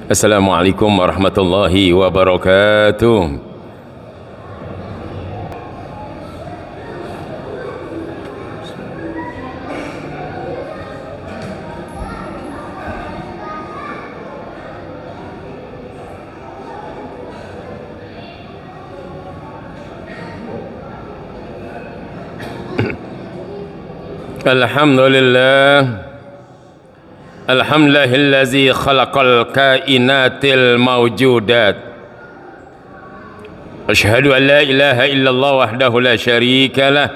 Assalamualaikum warahmatullahi wabarakatuh. Alhamdulillah. Alhamdulillazi khalaqal kainatil mawjudat. Asyhadu an la ilaha illallah wahdahu la syarika lah.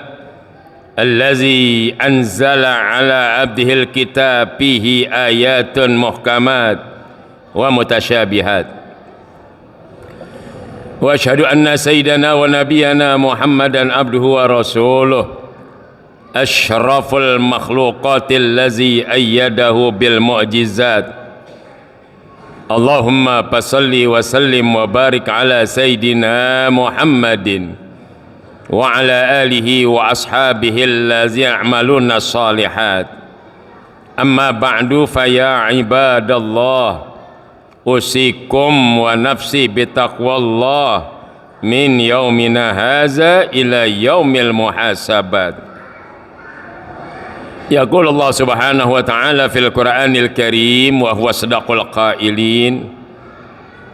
Allazi anzala ala abdihil kitab fihi ayatun muhkamat wa mutasyabihat. Wa asyhadu anna sayyidana wa nabiyana Muhammadan abduhu wa rasuluh. Ashraful makhluqatil lazi ayyadahu bil mu'jizat. Allahumma fasalli wa sallim wa barik ala sayyidina Muhammadin wa ala alihi wa ashabihi allazi ya'maluna salihat. Amma ba'du fa ya ibadallah, usikum wa nafsi bitaqwallah min yaumina haza ila yaumil muhasabat. Yaqul Allah subhanahu wa ta'ala fil Qur'anil Karim wa huwa sadaqul qailin.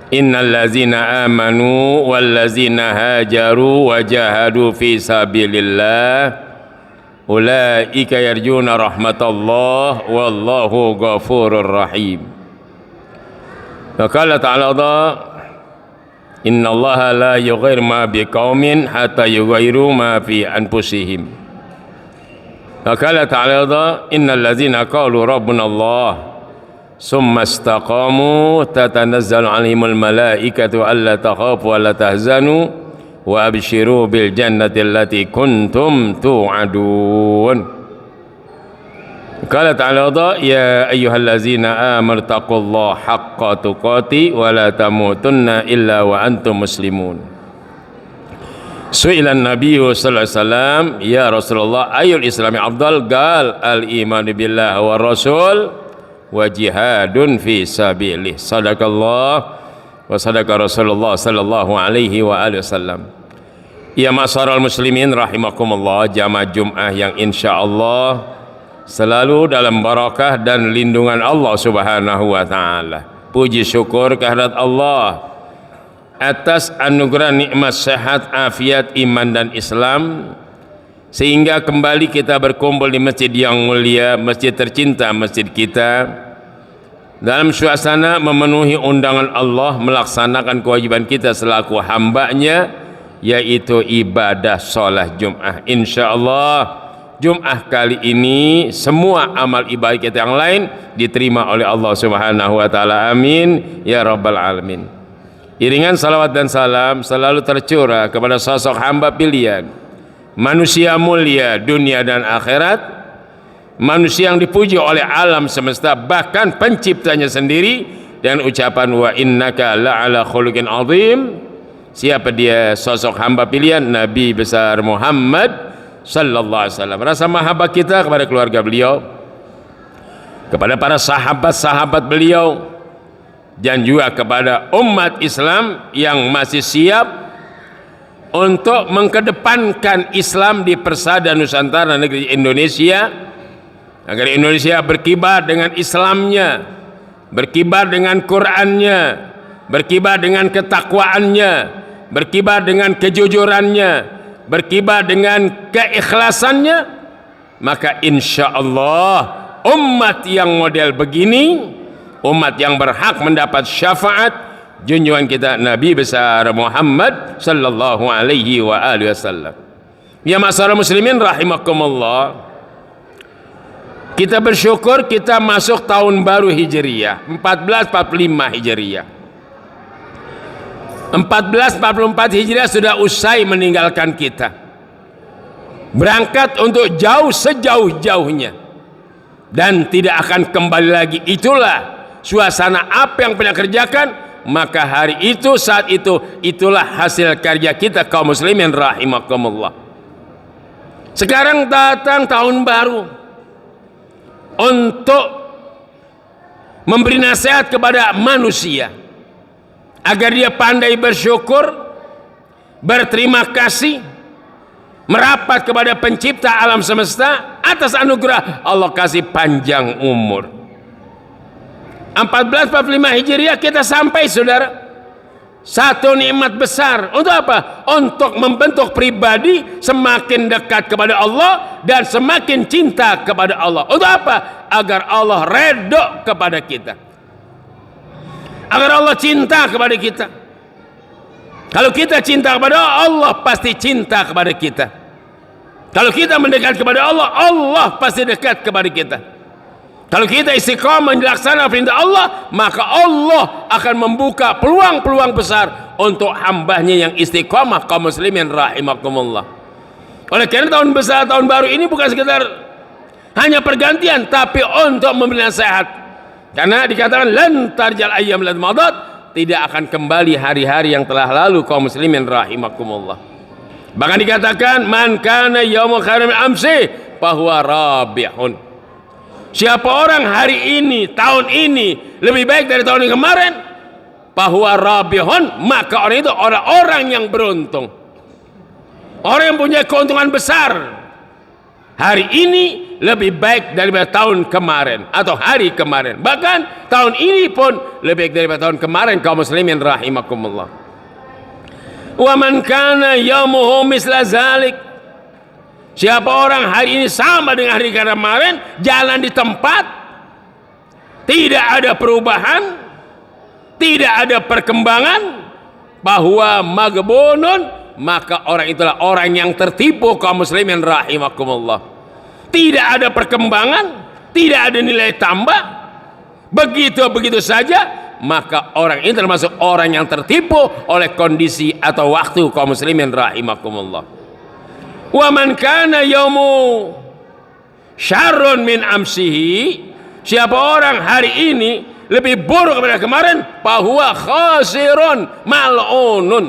Innal ladzina amanu wal ladzina hajaru wa jahadu fi sabilillah ulaika yarjuna rahmatallah wallahu ghafurur rahim. Wa qala ta'ala innallaha la yughayyiru ma biqaumin hatta yughayyiru ma fi anfusihim. Qala ta'ala innal ladzina qalu rabbuna Allah summa istaqamu tatanazzalu 'alaihimul malaikatu alla takhafu wa la tahzanu wa abshiru bil jannati allati kuntum tu'adun. Qala ta'ala ya ayyuhallazina amanu taqullaha haqqa tuqati wa la tamutunna illa wa antum muslimun. Su'ilan Nabi sallallahu alaihi wasallam, ya Rasulullah, ayul islami afdal? Qal al iman billah wa rasul wa jihadun fi sabilih. Sadaqallah wa sadaqa Rasulullah sallallahu alaihi wa alihi wasallam. Ya ma'syaral muslimin rahimakumullah, jamaah Jumat yang insyaallah selalu dalam barakah dan lindungan Allah Subhanahu wa taala. Puji syukur kehadirat Allah atas anugerah nikmat sehat, afiat, iman dan Islam, sehingga kembali kita berkumpul di masjid yang mulia, masjid tercinta, masjid kita, dalam suasana memenuhi undangan Allah, melaksanakan kewajiban kita selaku hambanya, yaitu ibadah sholat Jum'ah. InsyaAllah Jum'ah kali ini semua amal ibadah kita yang lain diterima oleh Allah Subhanahu wa ta'ala. Amin ya rabbal alamin. Iringan salawat dan salam selalu tercurah kepada sosok hamba pilihan, manusia mulia dunia dan akhirat, manusia yang dipuji oleh alam semesta, bahkan penciptanya sendiri, dan ucapan wa innaka la'ala khuluqin azim. Siapa dia? Sosok hamba pilihan Nabi besar Muhammad sallallahu alaihi wasallam. Rasa mahabbah kita kepada keluarga beliau, kepada para sahabat-sahabat beliau, dan juga kepada umat Islam yang masih siap untuk mengkedepankan Islam di persada Nusantara negeri Indonesia, agar Indonesia berkibar dengan Islamnya, berkibar dengan Qurannya, berkibar dengan ketakwaannya, berkibar dengan kejujurannya, berkibar dengan keikhlasannya. Maka insya Allah umat yang model begini, umat yang berhak mendapat syafaat junjungan kita Nabi besar Muhammad sallallahu alaihi wa alihi wasallam. Ya ma'syaral muslimin rahimakumullah, kita bersyukur kita masuk tahun baru Hijriyah 1445 Hijriyah. 1444 Hijriah sudah usai meninggalkan kita, berangkat untuk jauh sejauh-jauhnya dan tidak akan kembali lagi. Itulah suasana apa yang pernah kerjakan, maka hari itu, saat itu, itulah hasil karya kita kaum muslimin rahimakumullah. Sekarang datang tahun baru untuk memberi nasihat kepada manusia agar dia pandai bersyukur, berterima kasih, merapat kepada pencipta alam semesta atas anugerah Allah kasih panjang umur. 1445 Hijriah kita sampai, saudara. Satu nikmat besar. Untuk apa? Untuk membentuk pribadi semakin dekat kepada Allah dan semakin cinta kepada Allah. Untuk apa? Agar Allah redha kepada kita, agar Allah cinta kepada kita. Kalau kita cinta kepada Allah, Allah pasti cinta kepada kita. Kalau kita mendekat kepada Allah, Allah pasti dekat kepada kita. Kalau kita istiqamah melaksanakan perintah Allah, maka Allah akan membuka peluang-peluang besar untuk hambanya yang istiqamah, kaum muslimin rahimakumullah. Oleh karena tahun besar, tahun baru ini bukan sekedar hanya pergantian, tapi untuk memberi nasihat. Karena dikatakan lan tarjal ayyam lad madat, tidak akan kembali hari-hari yang telah lalu, kaum muslimin rahimakumullah. Bahkan dikatakan man kana yaumul khairin min amsi fahuwa rabihun. Siapa orang hari ini, tahun ini lebih baik dari tahun yang kemarin, bahwa rabihun, maka orang itu orang-orang yang beruntung, orang yang punya keuntungan besar. Hari ini lebih baik daripada tahun kemarin atau hari kemarin, bahkan tahun ini pun lebih baik daripada tahun kemarin, kaum muslimin rahimakumullah. Wa man kana yaumuhu misla zalik, siapa orang hari ini sama dengan hari kemarin, jalan di tempat, tidak ada perubahan, tidak ada perkembangan, bahwa magbunun, maka orang itulah orang yang tertipu, kaum muslimin rahimakumullah. Tidak ada perkembangan, tidak ada nilai tambah, begitu saja, maka orang ini termasuk orang yang tertipu oleh kondisi atau waktu, kaum muslimin rahimakumullah. Wa man kana yaumu syarrun min amsihi, siapa orang hari ini lebih buruk daripada kemarin, fahuwa khasirun mal'unun,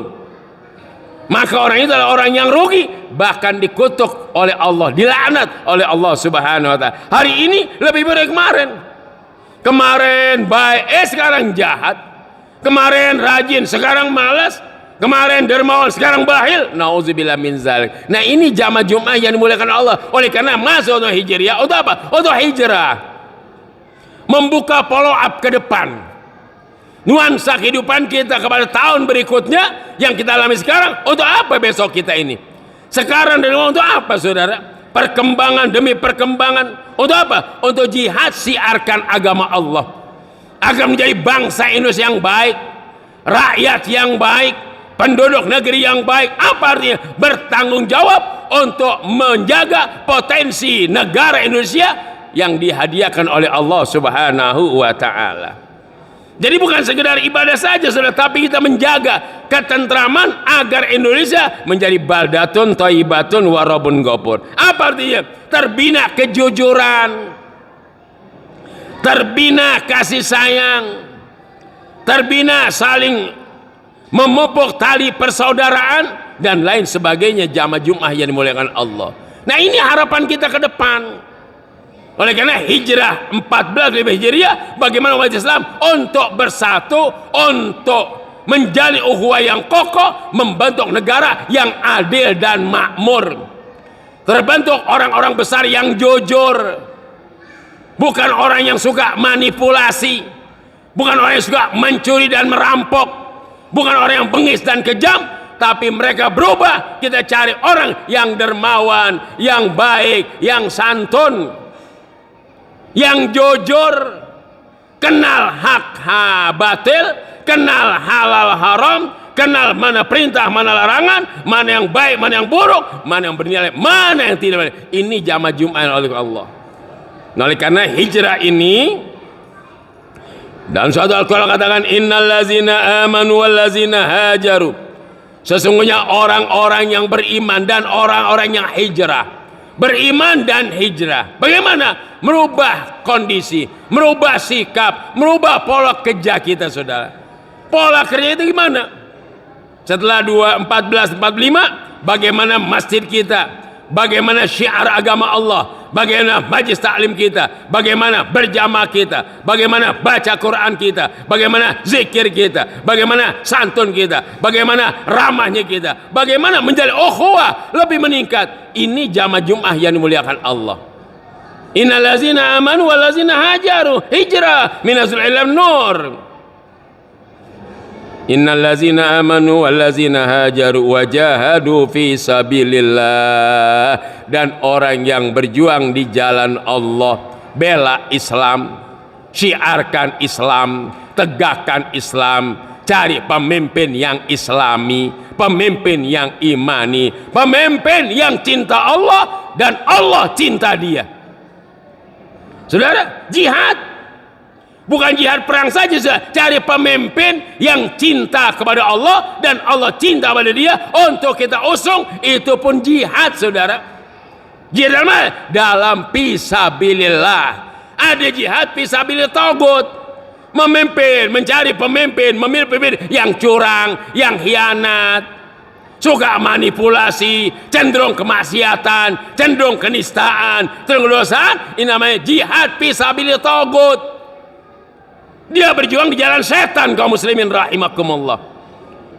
maka orang itu adalah orang yang rugi, bahkan dikutuk oleh Allah, dilaknat oleh Allah Subhanahu wa taala. Hari ini lebih buruk dari kemarin. Kemarin baik, sekarang jahat. Kemarin rajin, sekarang malas. Kemarin dermawan, sekarang bahil. Nauzubillah min zalik. Nah, ini jamaah Jumat yang dimuliakan Allah. Oleh karena masuk untuk hijriah, untuk apa? Untuk hijrah, membuka follow up ke depan, nuansa kehidupan kita kepada tahun berikutnya yang kita alami sekarang. Untuk apa besok kita ini? Sekarang dan untuk apa, saudara? Perkembangan demi perkembangan. Untuk apa? Untuk jihad, siarkan agama Allah, agar menjadi bangsa Indonesia yang baik, rakyat yang baik, penduduk negeri yang baik. Apa artinya? Bertanggung jawab untuk menjaga potensi negara Indonesia yang dihadiahkan oleh Allah Subhanahu wa ta'ala. Jadi bukan sekedar ibadah saja, saudara, tapi kita menjaga ketentraman agar Indonesia menjadi baldatun thayyibatun warabun ghafur. Apa artinya? Terbina kejujuran, terbina kasih sayang, terbina saling memupuk tali persaudaraan dan lain sebagainya, jamaah Jumat yang dimuliakan Allah. Nah, ini harapan kita ke depan. Oleh karena hijrah 14 Hijriah, bagaimana umat Islam untuk bersatu, untuk menjalin ukhuwah yang kokoh, membentuk negara yang adil dan makmur. Terbentuk orang-orang besar yang jujur, bukan orang yang suka manipulasi, bukan orang yang suka mencuri dan merampok, bukan orang yang bengis dan kejam, tapi mereka berubah. Kita cari orang yang dermawan, yang baik, yang santun, yang jujur, kenal hak batil, kenal halal haram, kenal mana perintah, mana larangan, mana yang baik, mana yang buruk, mana yang bernilai, mana yang tidak bernilai. Ini jamaah Jumat oleh Allah. Oleh karena hijrah ini, dan suatu Al-Quran katakan innal ladzina amanu wal ladzina hajaru, sesungguhnya orang-orang yang beriman dan orang-orang yang hijrah. Beriman dan hijrah, bagaimana? Merubah kondisi, merubah sikap, merubah pola kerja kita, saudara. Pola kerja itu gimana? Setelah 1445, bagaimana masjid kita, bagaimana syiar agama Allah, bagaimana majlis taklim kita, bagaimana berjamaah kita, bagaimana baca Quran kita, bagaimana zikir kita, bagaimana santun kita, bagaimana ramahnya kita, bagaimana menjadi ukhuwah lebih meningkat. Ini jamaah Jumat yang dimuliakan Allah. Innal ladzina amanu wal ladzina hajaru hijrah minazul ilam nur. Innal ladzina amanu wal ladzina hajaru wajahadu fi sabilillah. Dan orang yang berjuang di jalan Allah, bela Islam, syiarkan Islam, tegakkan Islam, cari pemimpin yang islami, pemimpin yang imani, pemimpin yang cinta Allah dan Allah cinta dia. Saudara, jihad bukan jihad perang saja, cari pemimpin yang cinta kepada Allah dan Allah cinta kepada dia untuk kita usung, itu pun jihad, saudara. Jihad dalam mana? Dalam fisabilillah. Ada jihad fisabilillah tagut, memimpin, mencari pemimpin, memilih pemimpin yang curang, yang khianat, suka manipulasi, cenderung kemaksiatan, cenderung kenistaan, cenderung kedosaan. Ini namanya jihad fisabilillah tagut. Dia berjuang di jalan setan, kaum muslimin rahimakumullah.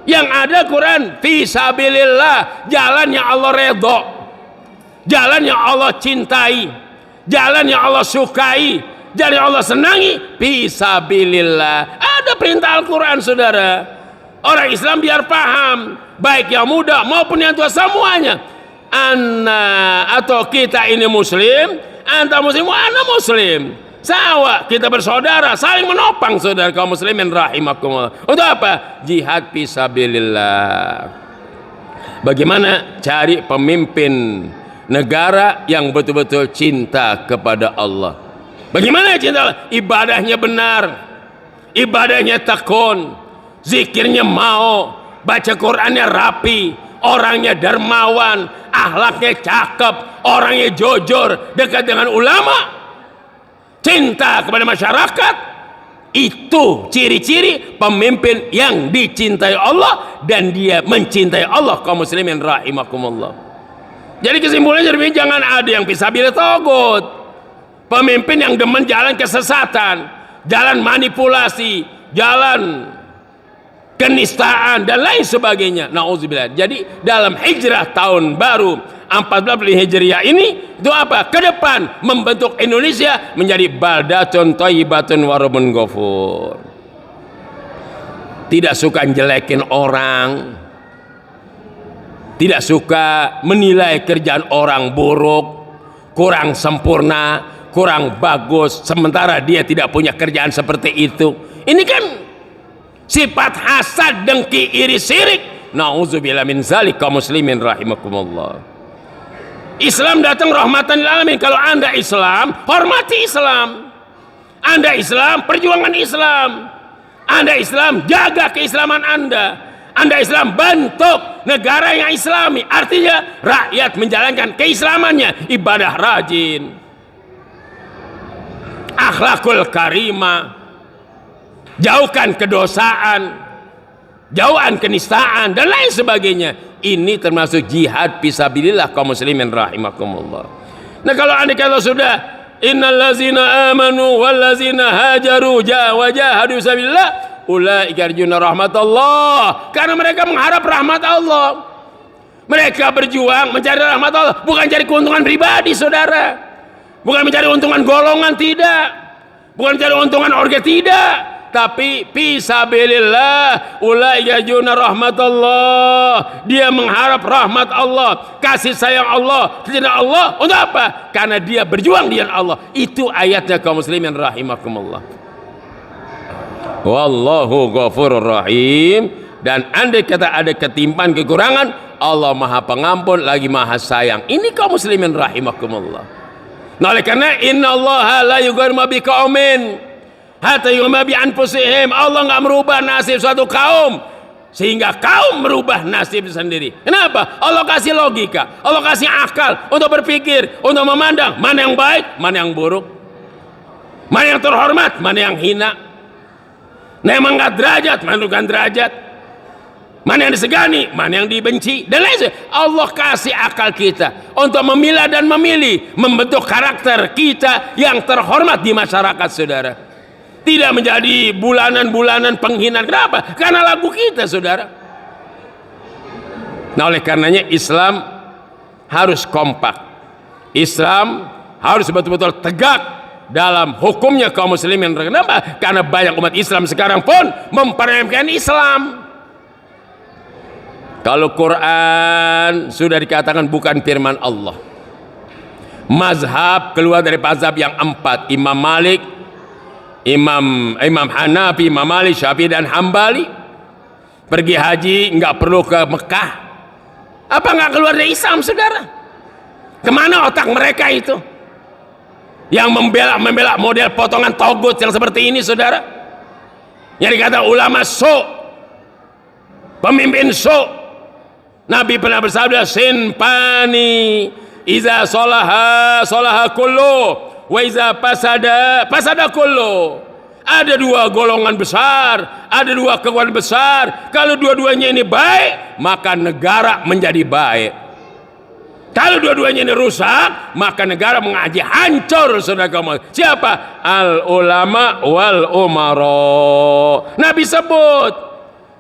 Yang ada Quran fisabilillah, jalan yang Allah redho, jalan yang Allah cintai, jalan yang Allah sukai, jalan yang Allah senangi, fisabilillah. Ada perintah Al-Quran, saudara. Orang Islam biar paham, baik yang muda maupun yang tua, semuanya. Ana atau kita ini muslim, anta muslim, ana muslim, sama kita bersaudara, saling menopang, saudara kaum muslimin rahimakumullah. Untuk apa? Jihad fisabilillah. Bagaimana cari pemimpin negara yang betul-betul cinta kepada Allah. Bagaimana cinta Allah? Ibadahnya benar, ibadahnya tekun, zikirnya mau, baca Qurannya rapi, orangnya dermawan, akhlaknya cakep, orangnya jujur, dekat dengan ulama, cinta kepada masyarakat. Itu ciri-ciri pemimpin yang dicintai Allah dan dia mencintai Allah, kaum muslimin rahimakumullah. Jadi kesimpulannya, jangan ada yang fisabilillah tagut, pemimpin yang demen jalan kesesatan, jalan manipulasi, jalan kenistaan dan lain sebagainya. Nauzubillah. Jadi dalam hijrah tahun baru 14 Hijriah ini itu apa? Ke depan membentuk Indonesia menjadi baldatun thayyibatun wa rabbun ghafur. Tidak suka jelekin orang, tidak suka menilai kerjaan orang buruk, kurang sempurna, kurang bagus, sementara dia tidak punya kerjaan seperti itu. Ini kan sifat hasad, dengki, iri, syirik. Nauzubillah min zalik, kaum muslimin rahimakumullah. Islam datang rahmatan lil alamin. Kalau Anda Islam, hormati Islam. Anda Islam, perjuangan Islam. Anda Islam, jaga keislaman Anda. Anda Islam, bentuk negara yang islami. Artinya rakyat menjalankan keislamannya, ibadah rajin, akhlakul karimah, jauhkan kedosaan, jauhan kenistaan dan lain sebagainya. Ini termasuk jihad fisabilillah, kaum muslimin rahimakumullah. Nah, kalau anda kata sudah innal ladzina amanu wal ladzina hajaru wajahadu fisabilillah ulaika yarjuna rahmatullah, karena mereka mengharap rahmat Allah. Mereka berjuang mencari rahmat Allah, bukan cari keuntungan pribadi, saudara. Bukan mencari keuntungan golongan, tidak. Bukan mencari keuntungan orga, tidak. Tapi fisabilillah ulaika yarjuna rahmatullah. Dia mengharap rahmat Allah, kasih sayang Allah, cinta Allah. Untuk apa? Karena dia berjuang di jalan Allah. Itu ayatnya, kaum muslimin rahimakumullah. Wallahu ghafurur rahim. Dan andai kata ada ketimpangan, kekurangan, Allah maha pengampun lagi maha sayang. Ini kaum muslimin rahimakumullah. Nah, oleh karena innallaha la yughayyiru ma biqaumin hatta yughayyiru bi anfusihim. Allah enggak merubah nasib suatu kaum sehingga kaum merubah nasib sendiri. Kenapa? Allah kasih logika, Allah kasih akal untuk berpikir, untuk memandang mana yang baik, mana yang buruk, mana yang terhormat, mana yang hina, mana yang mengangkat derajat, mana yang menurunkan derajat. mana yang disegani, mana yang dibenci, dan lain sebagainya. Allah kasih akal kita untuk memilah dan memilih, membentuk karakter kita yang terhormat di masyarakat, saudara. Tidak menjadi bulanan-bulanan penghinaan. Kenapa? Karena lagu kita, saudara. Nah, oleh karenanya Islam harus kompak. Islam harus betul-betul tegak dalam hukumnya kaum muslimin. Kenapa? Karena banyak umat Islam sekarang pun memperemehkan Islam. Kalau Quran sudah dikatakan bukan firman Allah, mazhab keluar dari mazhab yang empat, Imam Malik, Imam Hanafi, Imam Malik, Syafi'i dan Hambali. Pergi haji nggak perlu ke Mekah. Apa nggak keluar dari Islam, saudara? Kemana otak mereka itu yang membela model potongan togut yang seperti ini, saudara? Yang dikata ulama pemimpin Nabi pernah bersabda, sinpani iza solaha kullu wa iza pasada kullu. Ada dua golongan besar, ada dua kekuatan besar. Kalau dua-duanya ini baik, maka negara menjadi baik. Kalau dua-duanya ini rusak, maka negara mengaji hancur, saudara kamu. Siapa? Al ulama wal umara. Nabi sebut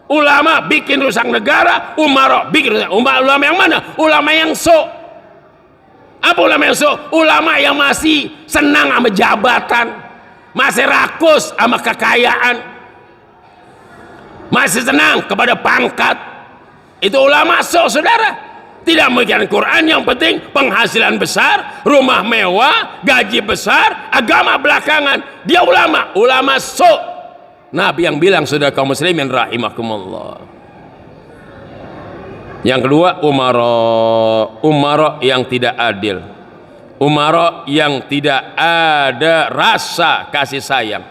ulama bikin rusak negara, umara bikin rusak. Ulama yang mana? Ulama yang Apa ulama yang Ulama yang masih senang sama jabatan, masih rakus sama kekayaan, masih senang kepada pangkat. Itu ulama saudara. Tidak memikirkan Quran, yang penting penghasilan besar, rumah mewah, gaji besar, agama belakangan. Dia ulama Nabi yang bilang, saudara kaum muslimin rahimakumullah. Yang kedua, umara yang tidak adil, umara yang tidak ada rasa kasih sayang,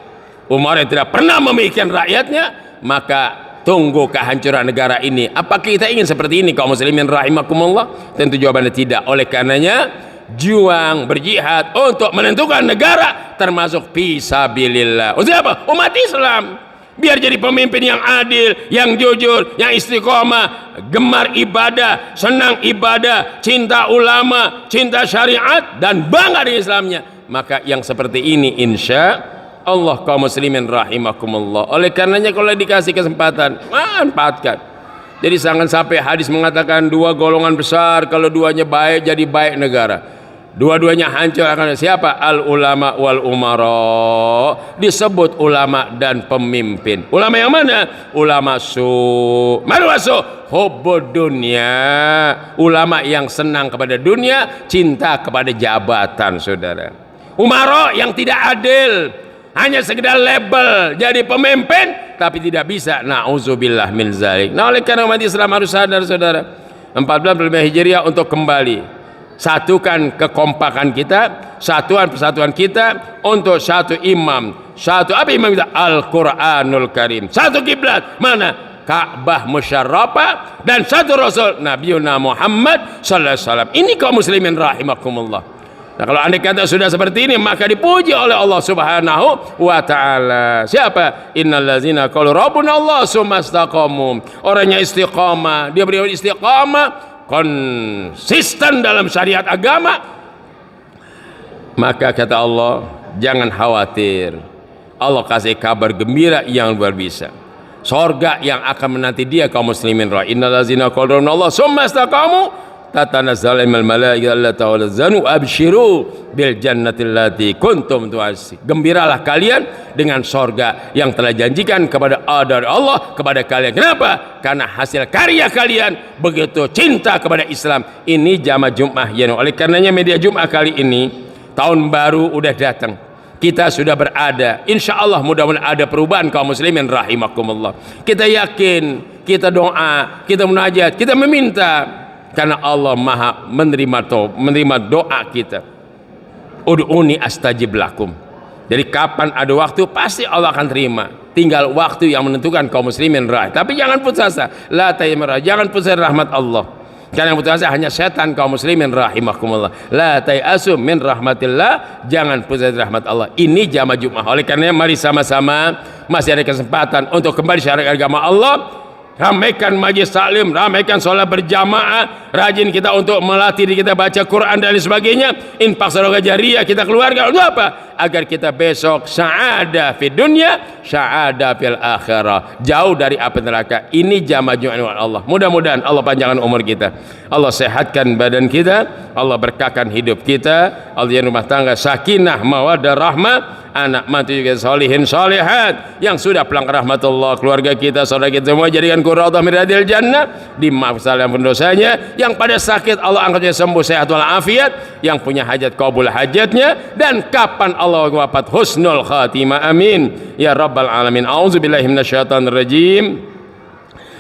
umara yang tidak pernah memikirkan rakyatnya. Maka tunggu kehancuran negara ini. Apa kita ingin seperti ini kaum muslimin rahimakumullah? Tentu jawabannya tidak. Oleh karenanya juang, berjihad untuk menentukan negara, termasuk fisabilillah. Untuk apa? Umat Islam biar jadi pemimpin yang adil, yang jujur, yang istiqomah, gemar ibadah, senang ibadah, cinta ulama, cinta syariat, dan bangga dengan Islamnya. Maka yang seperti ini insya Allah kaum muslimin rahimakumullah. Oleh karenanya kalau dikasih kesempatan, manfaatkan. Jadi jangan sampai hadis mengatakan dua golongan besar, kalau duanya baik jadi baik negara. Dua-duanya hancur akan siapa? Al ulama wal umara. Disebut ulama dan pemimpin. Ulama yang mana? Ulama hubbud dunya. Ulama yang senang kepada dunia, cinta kepada jabatan, saudara. Umara yang tidak adil, hanya sekedar label jadi pemimpin tapi tidak bisa. Nauzubillah min zalik. Nah, oleh karena umat Islam harus sadar, saudara, 14 Hijriah untuk kembali satukan kekompakan kita, persatuan kita untuk satu imam, satu apa imam kita? Al-Quranul Karim. Satu kiblat mana? Ka'bah musyarrafah, dan satu Rasul Nabiuna Muhammad sallallahu alaihi wasallam. Ini kaum muslimin rahimakumullah. Nah, kalau andai kata sudah seperti ini, maka dipuji oleh Allah Subhanahu wa taala. Siapa? Innallazina qalu rabbuna Allah tsumma istaqamu. Orangnya istiqamah, dia beriman istiqamah, konsisten dalam syariat agama, maka kata Allah, jangan khawatir, Allah kasih kabar gembira yang luar biasa, sorga yang akan menanti dia kaum muslimin. Innallazina qalu rabbuna Allah tsumma istaqamu tatanazzalu al malaikatu alla ta'awazanu abshiru bil jannati allati kuntum tu'asi. Gembiralah kalian dengan sorga yang telah janjikan kepada dari Allah kepada kalian. Kenapa? Karena hasil karya kalian begitu cinta kepada Islam. Ini jamaah Jumat ya. Oleh karenanya media Jumat kali ini, tahun baru udah datang, kita sudah berada, insya Allah mudah-mudahan ada perubahan kaum muslimin rahimakumullah. Kita yakin, kita doa, kita munajat, kita meminta, karena Allah maha menerima doa kita. Ud'uni astajib lakum. Jadi kapan ada waktu pasti Allah akan terima. Tinggal waktu yang menentukan kaum muslimin Tapi jangan putus asa. La taymara, jangan putus asa rahmat Allah. Karena yang putus asa hanya setan kaum muslimin rahimakumullah. La tayasu min rahmatillah, jangan putus asa rahmat Allah. Ini jamaah Jumat. Oleh karena mari sama-sama, masih ada kesempatan untuk kembali syariat agama Allah. ramaikan majlis taklim, ramaikan solat berjamaah, rajin kita untuk melatih diri kita baca Quran dan lain sebagainya, infak sedekah jariah kita keluarkan. Untuk apa? Agar kita besok sa'adah fid dunya, sa'adah fil akhirah, jauh dari api neraka. Ini jamaah Allah. Mudah-mudahan Allah panjangkan umur kita, Allah sehatkan badan kita, Allah berkahkan hidup kita, Allah jadikan rumah tangga sakinah mawaddah rahmah, anak mantu juga solihin solihat, yang sudah pulang rahmatullah, keluarga kita, saudara kita semua jadikan qurrata min riyadil jannah, dimaafkan dosanya, yang pada sakit Allah angkatnya sembuh sehat walafiat, yang punya hajat kabul hajatnya, dan kapan Allah wafat husnul khatimah, amin ya rabbal alamin. A'udzubillahi minasyaitonir rajim.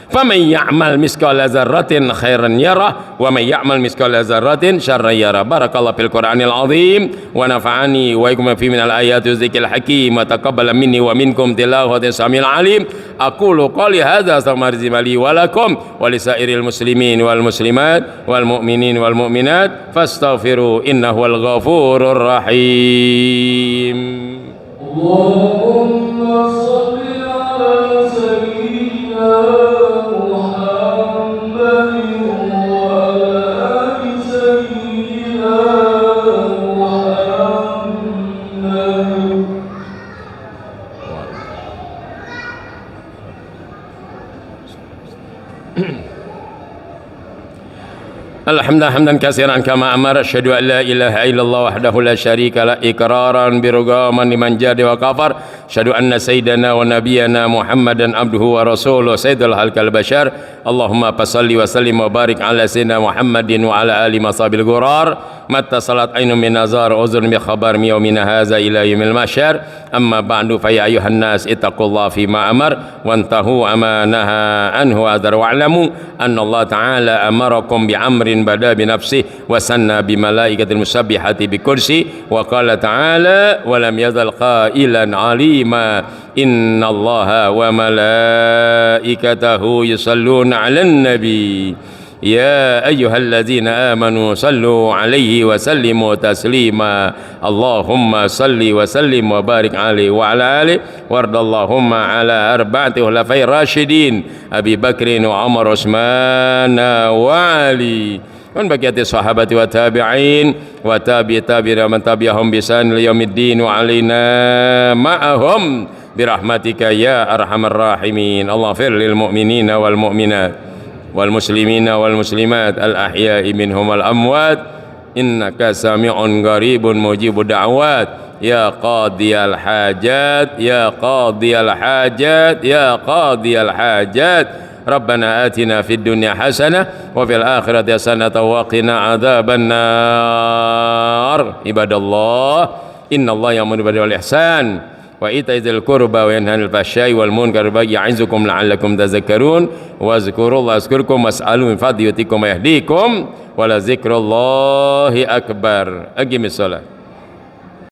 فَمَنْ يَعْمَلْ مِثْقَالَ ذَرَّةٍ خَيْرًا يَرَهُ وَمَنْ يَعْمَلْ مِثْقَالَ ذَرَّةٍ شَرًّا يَرَهُ. بارك الله في القرآن العظيم ونفعني وإياكم فيه من الآيات والذكر الحكيم وتقبل مني ومنكم تلاوة السميع العليم. أقول قولي هذا أستغفر لي ولكم ولسائر المسلمين والمسلمات والمؤمنين والمؤمنات فاستغفروا إنه هو الغفور الرحيم. اللهم صل على سيدنا Alhamdulillah hamdan katsiran kama amara, asyhadu an la ilaha illallah wahdahu la syarika la, iqraran bi rugaman liman jadi wa kafar, asyhadu anna sayyidana wa nabiyyana Muhammadan abduhu wa rasuluhu sayyidul halqal bashar. Allahumma salli wa sallim wa barik ala sayyidina Muhammadin wa ala ali masabil ghurar matta salat ainun min nazar uzun bi khabar yawmina hadza ila yaumil mahsyar. Amma ba'du, fa ya ayuhan nas ittaqullaha fi ma amar wantahu amanaha anhu adar wa'lamu anna Allah ta'ala amarakum bi amrin bada bi nafsihi wa sanna bi malaikatil musabbihati bi kursi wa qala ta'ala wa lam yazal qailan alima innallaha wa malaikatahu yusalluna 'alan nabi ya ayyuhalladzina amanu sallu 'alaihi wa sallimu taslima. Allahumma salli wa sallim wa barik 'alaihi wa 'ala alihi wardallahumma 'ala arba'ati khulafai rasyidin Abi Bakrin wa Umar Utsman wa Ali wa baqiyati sahabati wa tabi'in wa tabi'in man tabi'ahum bi ihsan ila yaumiddin wa 'alaina ma'ahum birahmatika ya arhamar rahimin. Allahfir lil mu'minina wal mu'minat wal muslimina wal muslimat al ahya'i minhum wal amwat innaka sami'un qaribun mujibud da'wat ya qadiyal hajat ya qadiyal hajat ya qadiyal hajat. Rabbana atina fid dunya hasanah wa fil akhirati hasanah wa qina adzaban nar. Ibadallah, innallaha ya'muru bil 'adli wal ihsan wa ita'izil qurba wa yanha 'anil fahsya'i wal munkari wa ya'izukum la'allakum tadhakkarun wa zkurullaha yazkurkum was'alu min fadlihi yutikum wa yahdikum wa la zikrullahi akbar. Aqimis shalah.